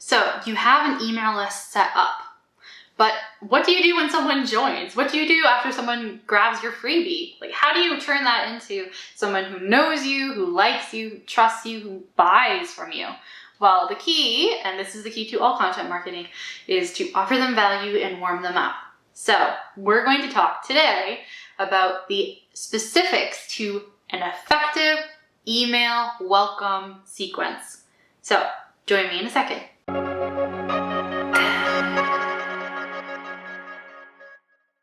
So you have an email list set up, but what do you do when someone joins? What do you do after someone grabs your freebie? Like, how do you turn that into someone who knows you, who likes you, who trusts you, who buys from you? Well, the key, and this is the key to all content marketing, is to offer them value and warm them up. So we're going to talk today about the specifics to an effective email welcome sequence. So join me in a second.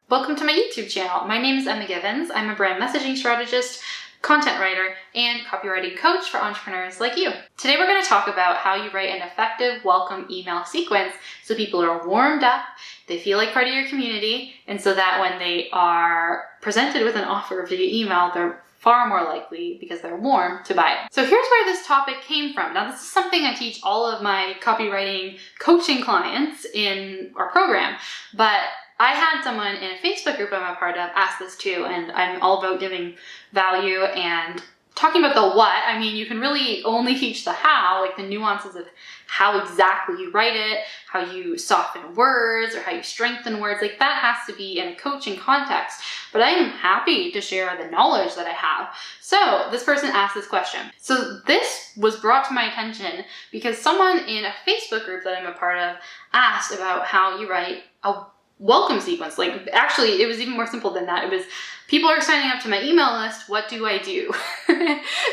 Welcome to my YouTube channel. My name is Emma Givens. I'm a brand messaging strategist, content writer, and copywriting coach for entrepreneurs like you. Today we're going to talk about how you write an effective welcome email sequence so people are warmed up, they feel like part of your community, and so that when they are presented with an offer via email, they're far more likely, because they're warm, to buy it. So here's where this topic came from. Now, this is something I teach all of my copywriting coaching clients in our program, but I had someone in a Facebook group I'm a part of ask this too, and I'm all about giving value and talking about the what. I mean, you can really only teach the how, like the nuances of how exactly you write it, how you soften words, or how you strengthen words. Like, that has to be in a coaching context. But I am happy to share the knowledge that I have. So this person asked this question. So this was brought to my attention because someone in a Facebook group that I'm a part of asked about how you write a welcome sequence. Like, actually, it was even more simple than that. It was, people are signing up to my email list, what do I do?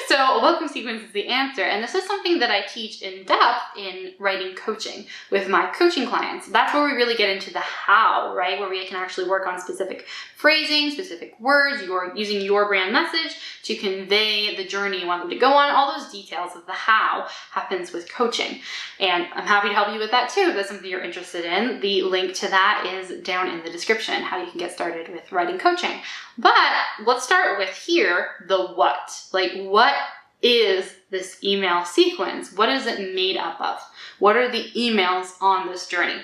So a welcome sequence is the answer. And this is something that I teach in depth in writing coaching with my coaching clients. That's where we really get into the how, right? Where we can actually work on specific phrasing, specific words, using your brand message to convey the journey you want them to go on. All those details of the how happens with coaching. And I'm happy to help you with that too, if that's something you're interested in. The link to that is down in the description, how you can get started with writing coaching. But let's start with here, the what. Like, what is this email sequence? What is it made up of? What are the emails on this journey?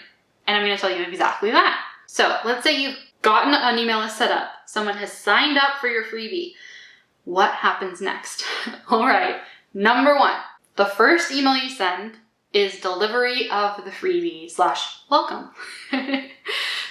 And I'm going to tell you exactly that. So let's say you've gotten an email list set up. Someone has signed up for your freebie. What happens next? All right. Number one, the first email you send is delivery of the freebie / welcome.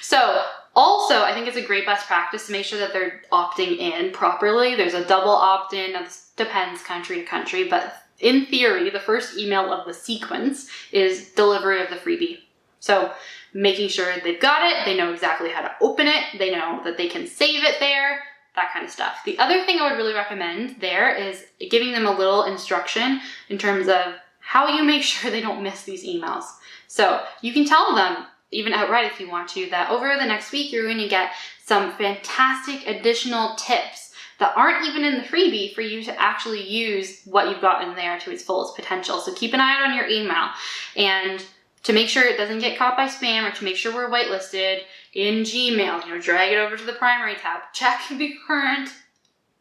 So also, I think it's a great best practice to make sure that they're opting in properly. There's a double opt-in. Now, this depends country to country, but in theory, the first email of the sequence is delivery of the freebie. So making sure they've got it, they know exactly how to open it, they know that they can save it there, that kind of stuff. The other thing I would really recommend there is giving them a little instruction in terms of how you make sure they don't miss these emails. So you can tell them, even outright if you want to, that over the next week you're going to get some fantastic additional tips that aren't even in the freebie for you to actually use what you've got in there to its fullest potential. So keep an eye out on your email, and to make sure it doesn't get caught by spam, or to make sure we're whitelisted in Gmail, drag it over to the primary tab. Check the current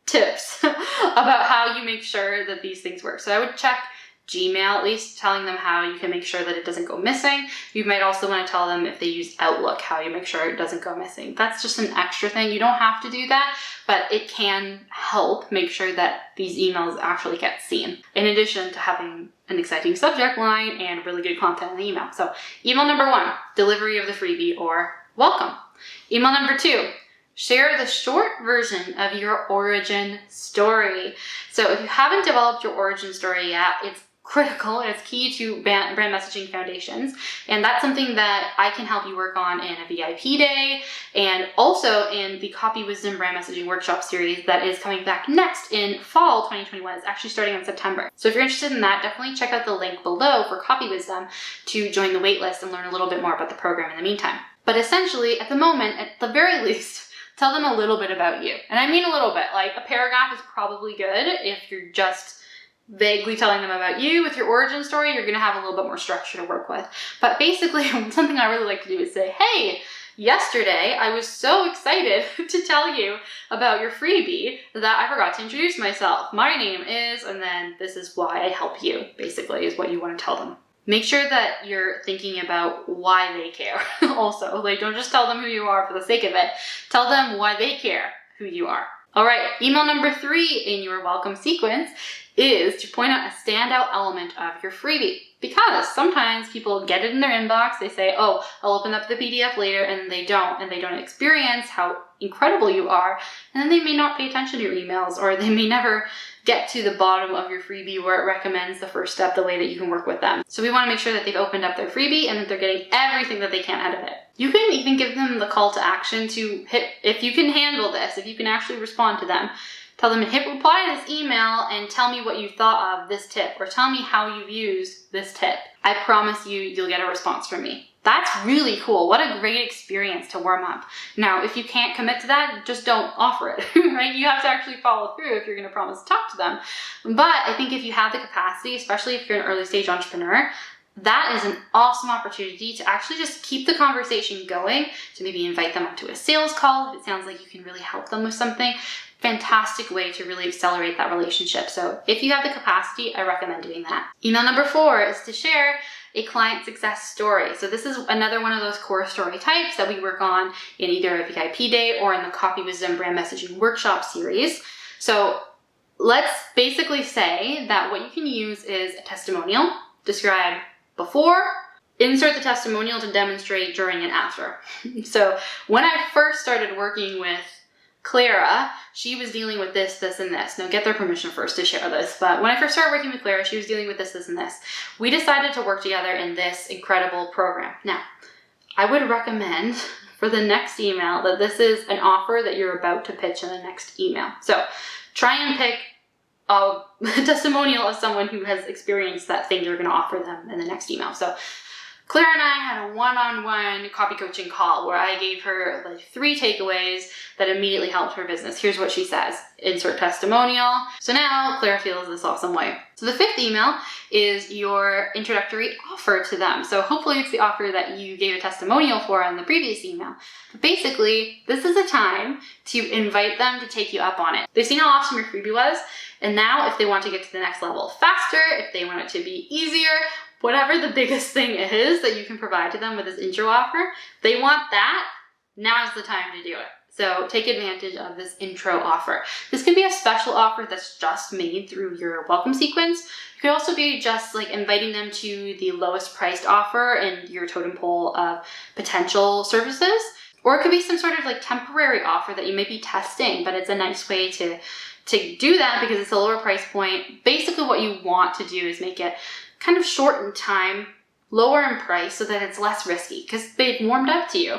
tips about how you make sure that these things work. So I would check Gmail, at least telling them how you can make sure that it doesn't go missing. You might also want to tell them, if they use Outlook, how you make sure it doesn't go missing. That's just an extra thing. You don't have to do that, but it can help make sure that these emails actually get seen, in addition to having an exciting subject line and really good content in the email. So email number one, delivery of the freebie or welcome. Email number two, share the short version of your origin story. So if you haven't developed your origin story yet, it's critical and it's key to brand messaging foundations. And that's something that I can help you work on in a VIP day, and also in the Copy Wisdom Brand Messaging Workshop series that is coming back next in fall 2021. It's actually starting in September. So if you're interested in that, definitely check out the link below for Copy Wisdom to join the waitlist and learn a little bit more about the program in the meantime. But essentially, at the moment, at the very least, tell them a little bit about you. And I mean a little bit, like a paragraph is probably good. If you're just vaguely telling them about you with your origin story, you're going to have a little bit more structure to work with. But basically, something I really like to do is say, hey, yesterday I was so excited to tell you about your freebie that I forgot to introduce myself. My name is, and then this is why I help you, basically, is what you want to tell them. Make sure that you're thinking about why they care also. Like, don't just tell them who you are for the sake of it. Tell them why they care who you are. All right, email number 3 in your welcome sequence is to point out a standout element of your freebie. Because sometimes people get it in their inbox, they say, oh, I'll open up the PDF later, and they don't experience how incredible you are, and then they may not pay attention to your emails, or they may never get to the bottom of your freebie where it recommends the first step, the way that you can work with them. So we want to make sure that they've opened up their freebie and that they're getting everything that they can out of it. You can even give them the call to action to hit, if you can handle this, if you can actually respond to them, tell them to hit reply to this email and tell me what you thought of this tip, or tell me how you've used this tip. I promise you, you'll get a response from me. That's really cool. What a great experience to warm up. Now, if you can't commit to that, just don't offer it, right? You have to actually follow through if you're going to promise to talk to them. But I think if you have the capacity, especially if you're an early stage entrepreneur, that is an awesome opportunity to actually just keep the conversation going, to maybe invite them onto a sales call if it sounds like you can really help them with something. Fantastic way to really accelerate that relationship. So if you have the capacity, I recommend doing that. Email number 4 is to share a client success story. So this is another one of those core story types that we work on in either a VIP day or in the Copy Wisdom Brand Messaging Workshop series. So let's basically say that what you can use is a testimonial. Describe before, insert the testimonial to demonstrate during and after. So when I first started working with Clara, she was dealing with this, this, and this. Now, get their permission first to share this. But when I first started working with Clara, she was dealing with this, this, and this. We decided to work together in this incredible program. Now, I would recommend for the next email that this is an offer that you're about to pitch in the next email. So try and pick a testimonial of someone who has experienced that thing you're going to offer them in the next email. So Clara and I had a one-on-one copy coaching call where I gave her like 3 takeaways that immediately helped her business. Here's what she says. Insert testimonial. So now Clara feels this awesome way. So the 5th email is your introductory offer to them. So hopefully it's the offer that you gave a testimonial for in the previous email. But basically, this is a time to invite them to take you up on it. They've seen how awesome your freebie was, and now if they want to get to the next level faster, if they want it to be easier, whatever the biggest thing is that you can provide to them with this intro offer, they want that, now's the time to do it. So take advantage of this intro offer. This can be a special offer that's just made through your welcome sequence. It could also be just like inviting them to the lowest priced offer in your totem pole of potential services. Or it could be some sort of like temporary offer that you may be testing, but it's a nice way to do that because it's a lower price point. Basically what you want to do is make it kind of short in time, lower in price so that it's less risky because they've warmed up to you,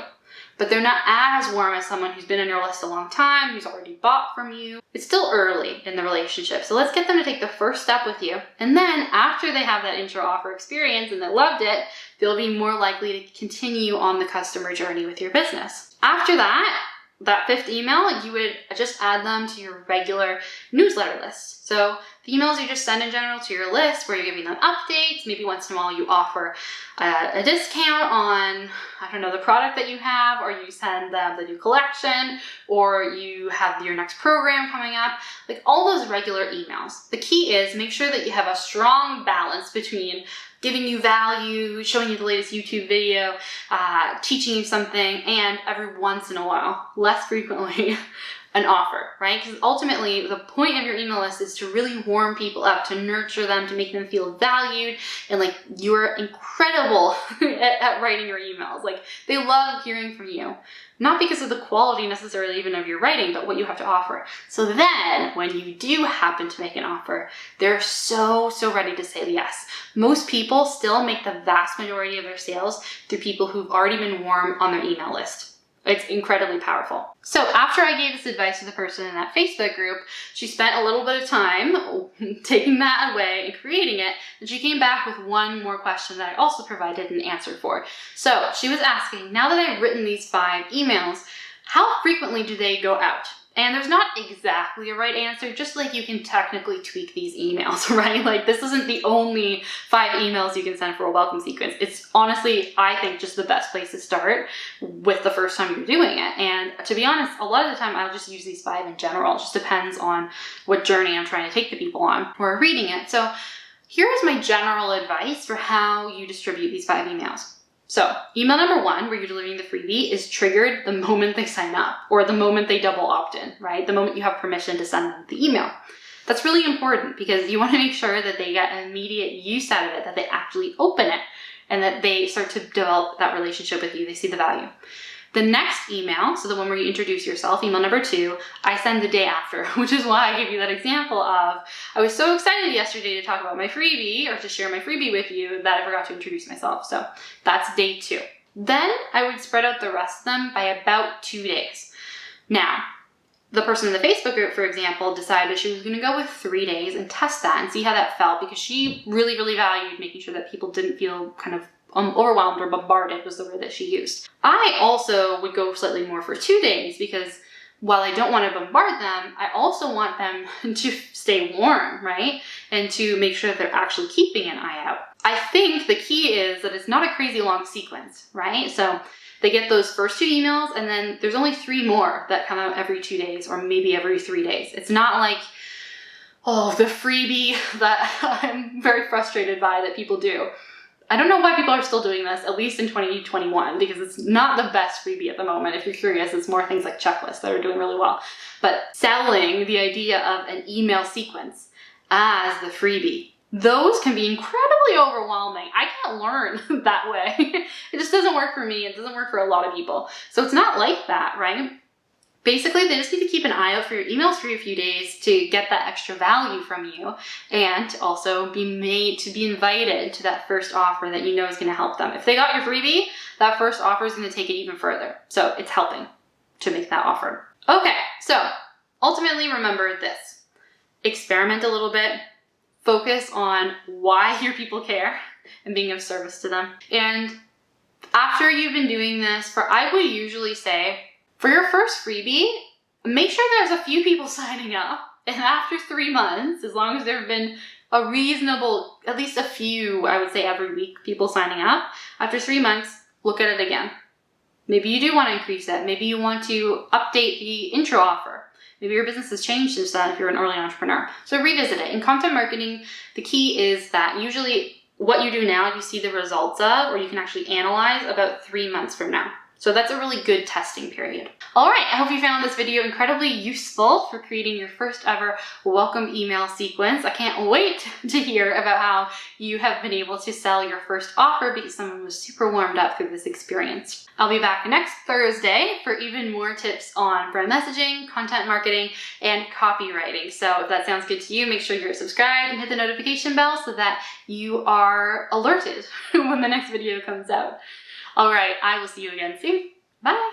but they're not as warm as someone who's been on your list a long time, who's already bought from you. It's still early in the relationship. So let's get them to take the first step with you. And then after they have that intro offer experience and they loved it, they'll be more likely to continue on the customer journey with your business. After that 5th email, you would just add them to your regular newsletter list. So the emails you just send in general to your list where you're giving them updates, maybe once in a while you offer a discount on, I don't know, the product that you have, or you send them the new collection, or you have your next program coming up, like all those regular emails. The key is make sure that you have a strong balance between giving you value, showing you the latest YouTube video, teaching you something, and every once in a while, less frequently, an offer, right? Because ultimately, the point of your email list is to really warm people up, to nurture them, to make them feel valued, and like you're incredible at writing your emails. Like they love hearing from you. Not because of the quality necessarily even of your writing, but what you have to offer. So then when you do happen to make an offer, they're so ready to say yes. Most people still make the vast majority of their sales through people who've already been warm on their email list. It's incredibly powerful. So after I gave this advice to the person in that Facebook group, she spent a little bit of time taking that away and creating it, and she came back with one more question that I also provided an answer for. So she was asking, now that I've written these 5 emails, how frequently do they go out? And there's not exactly a right answer, just like you can technically tweak these emails, right? Like this isn't the only 5 emails you can send for a welcome sequence. It's honestly, I think, just the best place to start with the first time you're doing it. And to be honest, a lot of the time I'll just use these 5 in general. It just depends on what journey I'm trying to take the people on who are reading it. So here is my general advice for how you distribute these 5 emails. So email number 1, where you're delivering the freebie, is triggered the moment they sign up or the moment they double opt in, right? The moment you have permission to send them the email. That's really important because you want to make sure that they get immediate use out of it, that they actually open it, and that they start to develop that relationship with you. They see the value. The next email, so the one where you introduce yourself, email number 2, I send the day after, which is why I gave you that example of, I was so excited yesterday to talk about my freebie or to share my freebie with you that I forgot to introduce myself. So that's day 2. Then I would spread out the rest of them by about 2 days. Now, the person in the Facebook group, for example, decided she was going to go with 3 days and test that and see how that felt, because she really, really valued making sure that people didn't feel kind of overwhelmed or bombarded, was the word that she used. I also would go slightly more for 2 days because while I don't want to bombard them, I also want them to stay warm, right? And to make sure that they're actually keeping an eye out. I think the key is that it's not a crazy long sequence, right? So they get those first 2 emails and then there's only 3 more that come out every 2 days or maybe every 3 days. It's not like, oh, the freebie that I'm very frustrated by that people do. I don't know why people are still doing this, at least in 2021, because it's not the best freebie at the moment. If you're curious, it's more things like checklists that are doing really well. But selling the idea of an email sequence as the freebie, those can be incredibly overwhelming. I can't learn that way. It just doesn't work for me. It doesn't work for a lot of people. So it's not like that, right? Basically, they just need to keep an eye out for your emails for a few days to get that extra value from you, and also be invited to that first offer that you know is going to help them. If they got your freebie, that first offer is going to take it even further. So it's helping to make that offer. Okay, so ultimately remember this. Experiment a little bit. Focus on why your people care and being of service to them. And after you've been doing this for, I would usually say, for your first freebie, make sure there's a few people signing up. And after 3 months, as long as there have been a reasonable, at least a few, I would say every week, people signing up, after 3 months, look at it again. Maybe you do want to increase it. Maybe you want to update the intro offer. Maybe your business has changed since then if you're an early entrepreneur. So revisit it. In content marketing, the key is that usually what you do now, you see the results of, or you can actually analyze about 3 months from now. So that's a really good testing period. All right, I hope you found this video incredibly useful for creating your first ever welcome email sequence. I can't wait to hear about how you have been able to sell your first offer because someone was super warmed up through this experience. I'll be back next Thursday for even more tips on brand messaging, content marketing, and copywriting. So if that sounds good to you, make sure you're subscribed and hit the notification bell so that you are alerted when the next video comes out. All right, I will see you again soon. Bye.